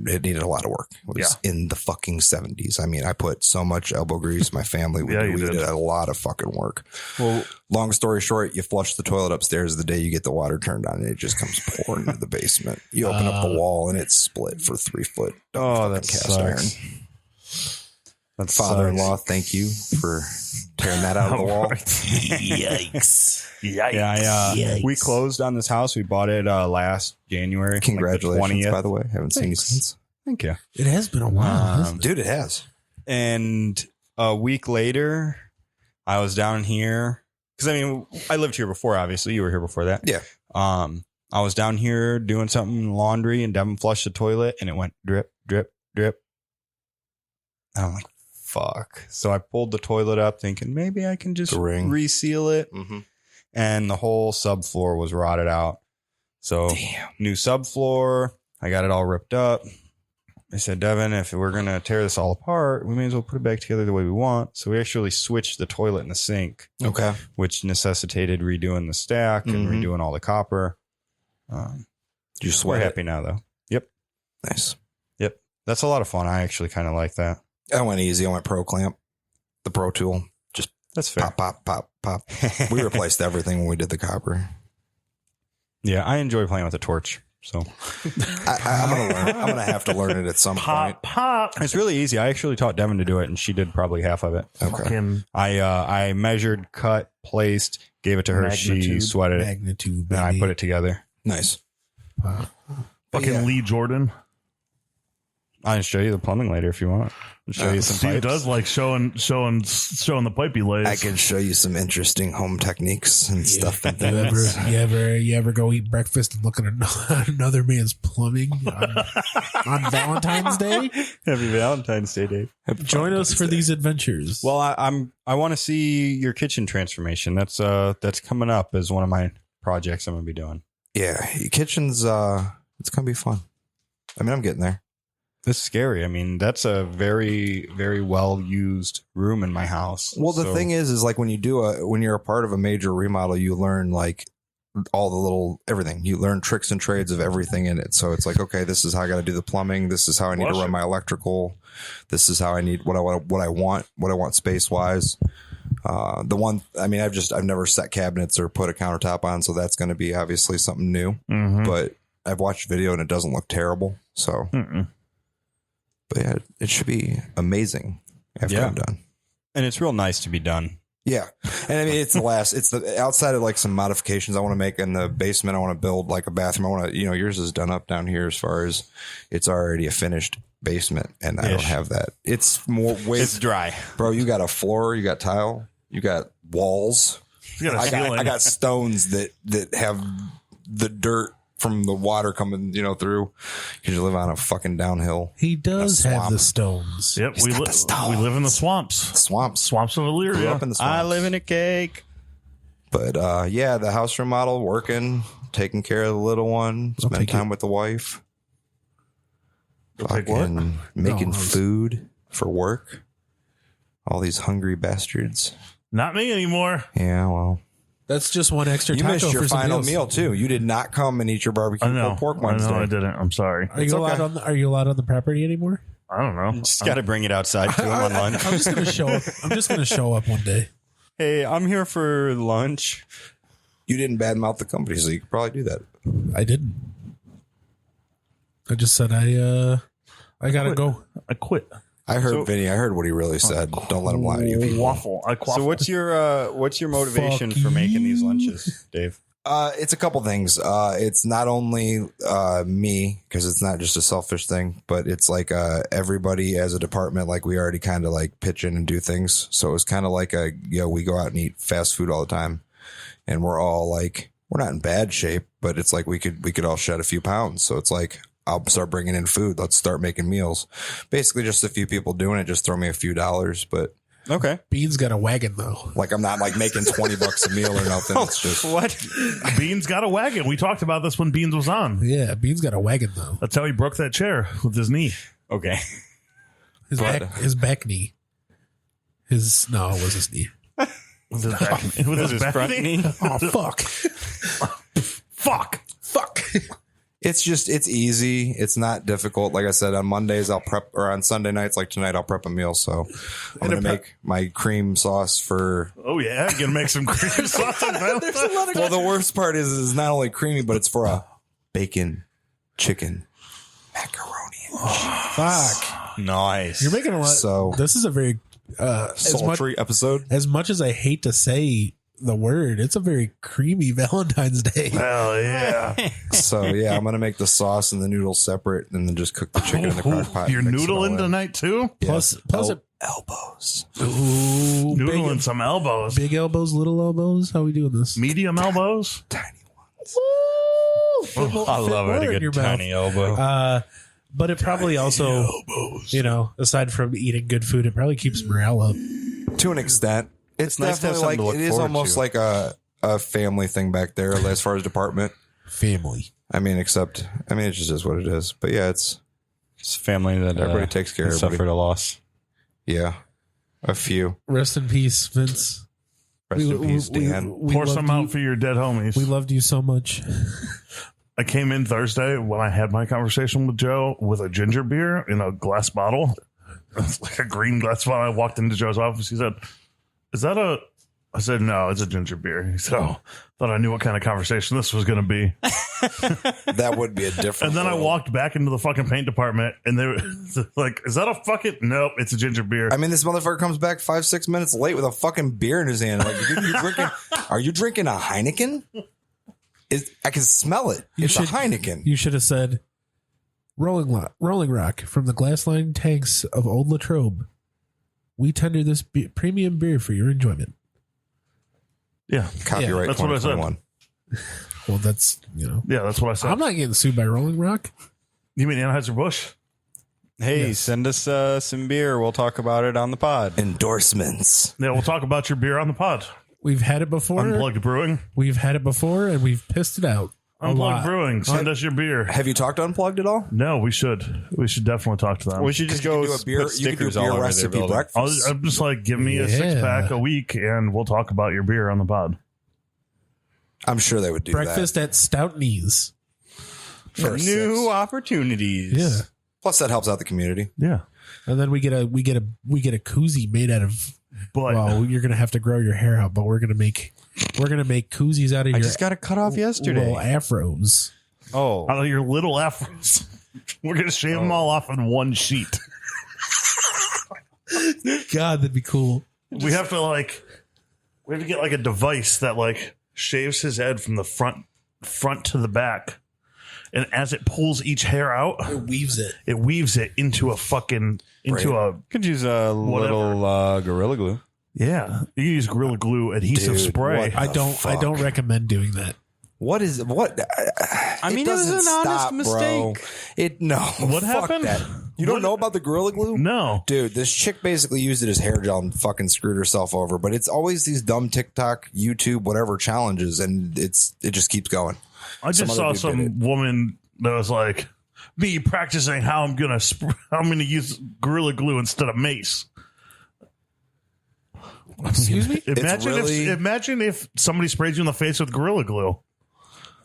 it needed a lot of work. It was in the fucking 70s. I mean, I put so much elbow grease. My family, we did a lot of fucking work. Well, long story short, you flush the toilet upstairs the day you get the water turned on and it just comes pouring into the basement. You open up the wall and it's split for 3 foot. Oh, that's cast iron. That's father-in-law. Thank you for tearing that out of the wall. Yikes. Yeah, we closed on this house. We bought it last January. Congratulations, like by the way. Haven't seen you since. Thank you. It has been a while. Dude, it has. And a week later, I was down here. Because, I mean, I lived here before, obviously. You were here before that. Yeah. I was down here doing something in laundry, and Devin flushed the toilet, and it went drip, drip, drip. And I'm like, fuck. So I pulled the toilet up thinking maybe I can just reseal it. Mm-hmm. And the whole subfloor was rotted out. So new subfloor. I got it all ripped up. I said, Devin, if we're going to tear this all apart, we may as well put it back together the way we want. So we actually switched the toilet and the sink. Okay. Which necessitated redoing the stack and redoing all the copper. You sweat. We're happy now, though. Yep. Nice. Yep. That's a lot of fun. I actually kind of like that. I went easy. I went Pro Clamp, the Pro Tool. Just that's fair. Pop, pop, pop, pop. We replaced everything when we did the copper. Yeah, I enjoy playing with the torch. So I'm gonna learn. I'm gonna have to learn it at some point. It's really easy. I actually taught Devin to do it, and she did probably half of it. Okay. I measured, cut, placed, gave it to her. She sweated it, and I put it together. Nice. Fucking Lee Jordan. I can show you the plumbing later if you want. I'll show you some Steve pipes. does like showing the pipe he lays. I can show you some interesting home techniques and stuff. And things. You ever go eat breakfast and look at another man's plumbing on Valentine's Day? Happy Valentine's Day, Dave. Join us for these adventures. Well, I want to see your kitchen transformation. That's coming up as one of my projects I'm gonna be doing. Yeah, kitchen's it's gonna be fun. I mean, I'm getting there. It's scary. I mean, that's a very, very well used room in my house. Well, the thing is like when you're a part of a major remodel, you learn like all the little everything. You learn tricks and trades of everything in it. So it's like, okay, this is how I got to do the plumbing. This is how I need to run my electrical. This is how I need what I want space wise. I've never set cabinets or put a countertop on, so that's going to be obviously something new. Mm-hmm. But I've watched video and it doesn't look terrible. So. Mm-mm. But yeah, it should be amazing after I'm done. And it's real nice to be done. Yeah. And I mean, it's the outside of like some modifications I want to make in the basement. I want to build like a bathroom. I want to, yours is done up down here as far as it's already a finished basement. And I don't have that. It's it's dry. Bro, you got a floor, you got tile, you got walls. I got stones that have the dirt from the water coming, through, because you live on a fucking downhill. He does have the stones. Yep, we live in the swamps. Swamps of Illyria. Up in the swamps. I live in a cake. But the house remodel, working, taking care of the little one, spending time with the wife, fucking making food for work. All these hungry bastards. Not me anymore. Yeah, well. That's just one extra taco. You missed your final meal too. You did not come and eat your barbecue pork Wednesday. No, I didn't. I'm sorry. Are you allowed on the property anymore? I don't know. Just got to bring it outside to him on lunch. I'm just going to show up. I'm just going to show up one day. Hey, I'm here for lunch. You didn't badmouth the company, so you could probably do that. I didn't. I just said I gotta go. I quit. I heard Vinny. I heard what he really said. Don't let him lie to you people. Waffle. So what's your motivation for making these lunches, Dave? It's a couple things. It's not only me, because it's not just a selfish thing, but it's like everybody as a department, like we already kind of like pitch in and do things. So it's kind of like we go out and eat fast food all the time, and we're all like, we're not in bad shape, but it's like we could all shed a few pounds. So it's like, I'll start bringing in food. Let's start making meals. Basically, just a few people doing it. Just throw me a few dollars, but. Okay. Bean's got a wagon though. Like I'm not like making $20 a meal or nothing. It's just what? Bean's got a wagon. We talked about this when Beans was on. Yeah, Bean's got a wagon though. That's how he broke that chair with his knee. Okay. His back knee. It was his knee. With his back front knee. Oh fuck. Fuck. It's easy. It's not difficult. Like I said, on Mondays I'll prep, or on Sunday nights like tonight I'll prep a meal. So I'm going to make my cream sauce for. Oh yeah, I'm gonna make some cream sauce on Valentine. Well, the worst part is not only creamy, but it's for a bacon, chicken, macaroni. Fuck. Nice. You're making a lot. So This is a very sultry episode. As much as I hate to say the word, it's a very creamy Valentine's Day. Hell yeah! So yeah, I'm gonna make the sauce and the noodles separate, and then just cook the chicken in the crock pot. You're and mix it all noodling in. tonight too. Plus Elbows. Ooh, Noodling some elbows. big elbows, little elbows. How we doing this? Medium elbows. Tiny ones. I love it. A good tiny elbow. But it probably also, aside from eating good food, it probably keeps morale up. To an extent, it's nice to have definitely something to like look it is forward almost to. like a family thing back there as far as department. Family. I mean, it just is what it is. But yeah, it's It's a family that everybody takes care of everybody. suffered a loss. Yeah, a few. Rest in peace, Vince. Rest in peace, Dan. Pour loved some you. out for your dead homies. We loved you so much. I came in Thursday when I had my conversation with Joe with a ginger beer in a glass bottle. It's like a green glass bottle. I walked into Joe's office. He said, "Is that a?" I said, "No, it's a ginger beer." He said, "Oh, thought I knew what kind of conversation this was going to be." That would be a different. And then I world. walked back into the fucking paint department, and they were like, "Is that a fucking?" Nope, it's a ginger beer. I mean, this motherfucker comes back 5-6 minutes late with a fucking beer in his hand. Like, you drinking? Are you drinking a Heineken? I can smell it. It's a Heineken. You should have said, Rolling Rock from the glass-lined tanks of Old Latrobe. We tender this premium beer for your enjoyment. Yeah, Copyright that's what I said. 2021. Well, that's, yeah, that's what I said. I'm not getting sued by Rolling Rock. You mean Anheuser-Busch? Hey, Yes. send us some beer. We'll talk about it on the pod. Endorsements. Yeah, we'll talk about your beer on the pod. We've had it before. Unplugged Brewing. We've had it before, and we've pissed it out. A Unplugged lot. Brewing. Send us your beer. Have you talked to Unplugged at all? No, we should. We should definitely talk to them. We should just You go could do a beer. put You could do a stickers all beer over their recipe building. breakfast. I'm just like, give me a Yeah. 6-pack a week, and we'll talk about your beer on the pod. I'm sure they would do Breakfast at Stoutney's. that. For New 6. opportunities. Yeah. Plus, that helps out the community. Yeah, And then we get a koozie made out of. but Well, you're gonna have to grow your hair out, but we're gonna make koozies out of I your just got it cut off yesterday. little afros. Oh, out of your little afros, we're gonna shave them all off in one sheet. God, that'd be cool. We have to get like a device that like shaves his head from the front to the back, and as it pulls each hair out, It weaves it. into a fucking a could use a little Gorilla Glue. yeah. You use Gorilla Glue adhesive Dude, spray. what? I don't recommend doing that. What? I mean, it was doesn't an honest stop, mistake. What fuck happened? That. You don't know about the Gorilla Glue? No, Dude, this chick basically used it as hair gel and fucking screwed herself over. But it's always these dumb TikTok, YouTube, whatever challenges, and it just keeps going. I just Some saw other dude did some woman that was like me practicing how I'm gonna use Gorilla Glue instead of mace. Excuse me? Imagine if somebody sprayed you in the face with Gorilla Glue.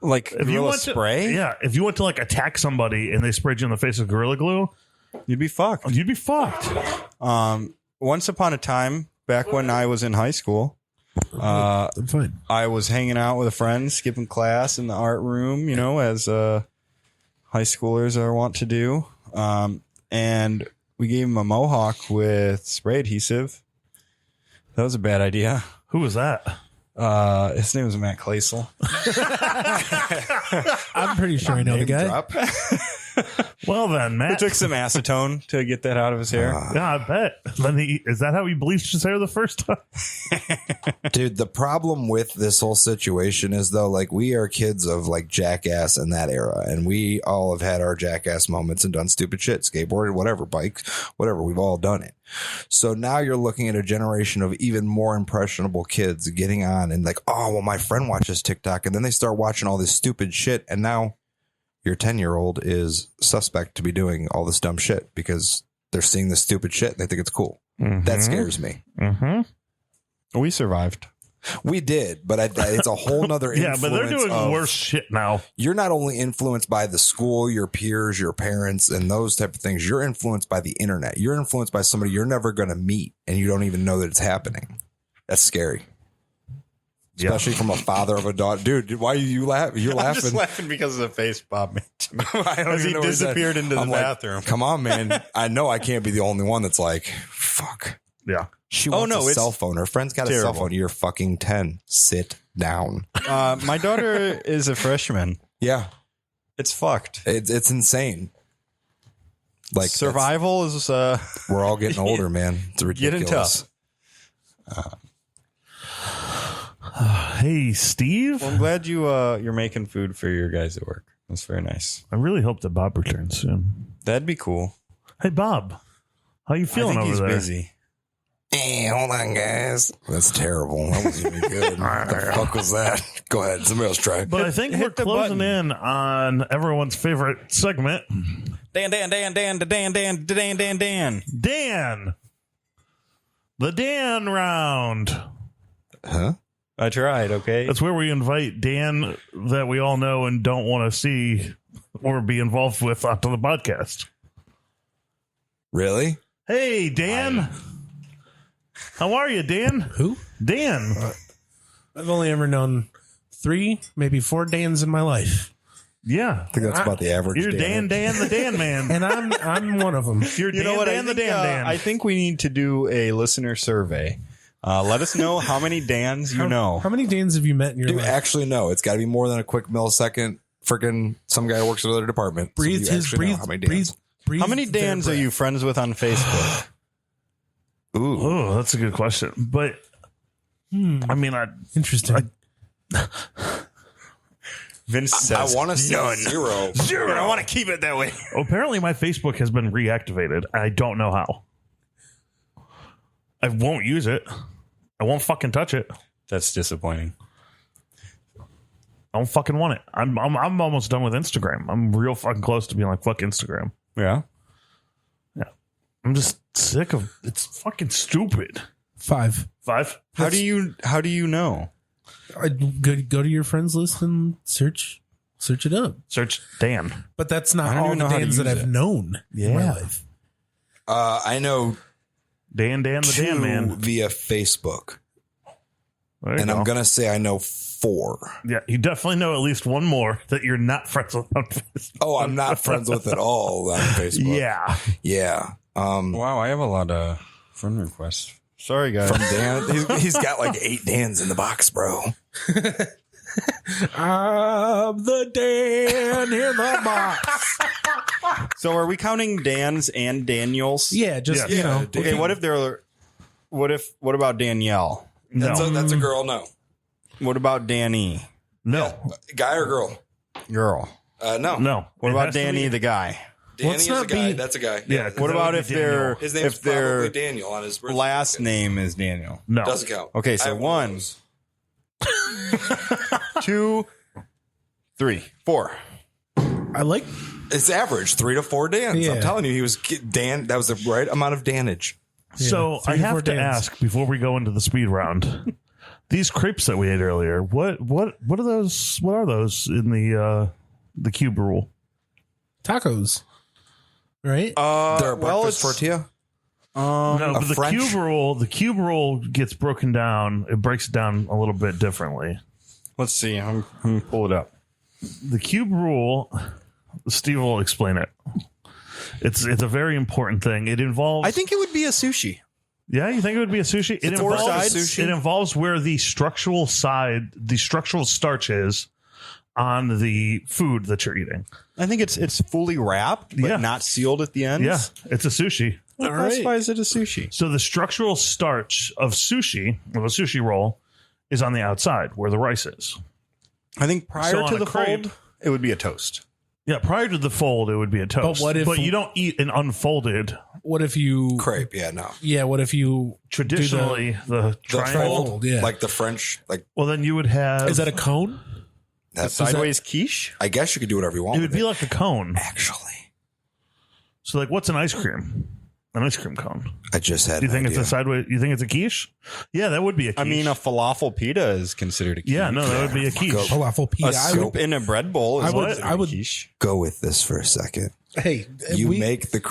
Like If you Gorilla went spray? yeah. If you went to like attack somebody and they sprayed you in the face with Gorilla Glue, You'd be fucked. you'd be fucked. Once upon a time, back when I was in high school, I'm fine. I was hanging out with a friend, skipping class in the art room, as high schoolers are wont to do. And we gave him a mohawk with spray adhesive. That was a bad idea. Who was that? His name was Matt Claisel. I'm pretty sure I know the guy. Drop. Well then, It Matt. took some acetone to get that out of his hair. Yeah, I bet. Then is that how he bleached his hair the first time? Dude, the problem with this whole situation is though, like, we are kids of like Jackass in that era, and we all have had our Jackass moments and done stupid shit, skateboarded, whatever, bikes, whatever. We've all done it. So now you're looking at a generation of even more impressionable kids getting on and like, oh, well, my friend watches TikTok, and then they start watching all this stupid shit, and now your 10-year-old is suspect to be doing all this dumb shit because they're seeing this stupid shit and they think it's cool. That scares me. Mm-hmm. We survived. We did, but it's a whole nother Yeah, influence. but they're doing worse shit now. You're not only influenced by the school, your peers, your parents, and those type of things. You're influenced by the internet. You're influenced by somebody you're never going to meet, and you don't even know that it's happening. That's scary. Especially from a father of a daughter. Dude, why are you laughing? You're laughing. I'm just laughing because of the face Bob made to me. As he know what he said. disappeared into the I'm like, bathroom. Come on, man. I know I can't be the only one that's like, fuck. Yeah. She wants a it's cell phone. Her friend's got a cell phone. You're fucking 10. Sit down. My daughter is a freshman. Yeah. It's fucked. It's insane. Like survival is we're all getting older, man. It's ridiculous. Getting tough. Hey, Steve. Well, I'm glad you're making food for your guys at work. That's very nice. I really hope that Bob returns soon. That'd be cool. Hey, Bob. How you feeling I think over he's there? busy. Hey, hold on, guys. That's terrible. That wasn't even good. What the fuck was that? Go ahead. Somebody else try. But I think we're the closing button. in on everyone's favorite segment. Dan. Dan. The Dan round. Huh? I tried, okay? That's where we invite Dan that we all know and don't want to see or be involved with onto the podcast. Really? Hey, Dan. How are you, Dan? Who? Dan. I've only ever known 3, maybe 4 Dans in my life, Yeah. I think that's about the average. You're Dan, the Dan man. and I'm one of them. You're Dan, You know what? Dan, the Dan, Dan. I think we need to do a listener survey. Let us know how many Dans you know. How many Dans have you met in your Do life? actually know. It's got to be more than a quick millisecond. Freaking some guy who works at another department. So Breathe you his actually know breathe. how many Breathe. Dans. Breathe How many their Dans are breath. you friends with on Facebook? Ooh. Oh, that's a good question. But I mean, Interesting. Vince says, I want to say none. zero. I want to keep it that way. apparently my Facebook has been reactivated. I don't know how. I won't use it. I won't fucking touch it. That's disappointing. I don't fucking want it. I'm almost done with Instagram. I'm real fucking close to being like, fuck Instagram. Yeah. Yeah. I'm just sick of it's fucking stupid. 5. 5? How do you know? Go to your friends list and search it up. Search Dan. But that's I not don't all even the know how to Dans that use I've it. known in my Yeah. life. I know Dan the 2 Dan man. via Facebook. There you And go. I'm going to say I know 4. Yeah, you definitely know at least one more that you're not friends with on Facebook. Oh, I'm not friends with at all on Facebook. Yeah. Yeah. Wow, I have a lot of friend requests. Sorry, guys. From Dan. He's got like 8 Dans in the box, bro. I'm the Dan in the box. So are we counting Dans and Daniels? Yeah, just Yeah. you know. Yeah, Okay, what about Danielle? No. That's a girl, no. What about Danny? No. Guy or girl? Girl. No. No. What It about has to Danny be- the guy? Danny Let's is a not guy. be- That's a guy. Yeah. 'cause What that about would if be they're Daniel. His name's if their probably Daniel on his birth last certificate. name is Daniel? No. Doesn't count. Okay, I so have of 1, those. 2, 3, 4. I like It's average 3 to 4 Dans. Yeah. I'm telling you, he was Dan. That was the right amount of damage. So I 3 to 4 have to Dans. ask before we go into the speed round. These crepes that we ate earlier, what are those? What are those in the cube rule? tacos, right? They're a well, breakfast it's- tortilla. No, but the French? cube rule gets broken down. It breaks it down a little bit differently. Let's see. I'm gonna pull it up. The cube rule, Steve will explain it. It's a very important thing. It involves. I think it would be a sushi. Yeah, you think it would be a sushi? It four involves sides? It involves where the structural starch is on the food that you're eating. I think it's fully wrapped, but Yeah. not sealed at the ends. Yeah, it's a sushi. What classifies it as sushi? So the structural starch of a sushi roll, is on the outside where the rice is. I think prior So on to a the crepe- fold, it would be a toast. Yeah, prior to the fold, it would be a toast. But what if- you don't eat an unfolded? What if you? Crepe, yeah, no. Yeah. What if you? Traditionally, the The triangle. fold, yeah. like the French, like Well, then you would have. Is that a cone? that's. Sideways quiche? I guess you could do whatever you want. It would with be like a cone. actually. So, like, what's an ice cream? An ice cream cone. I just had. Do you think an it's a sideways? You think it's a quiche? Yeah, that would be a quiche. I mean, a falafel pita is considered a quiche. yeah, no, that would be a quiche. Falafel pita. A soup in a bread bowl is I would quiche. Go with this for a second. Hey, You make the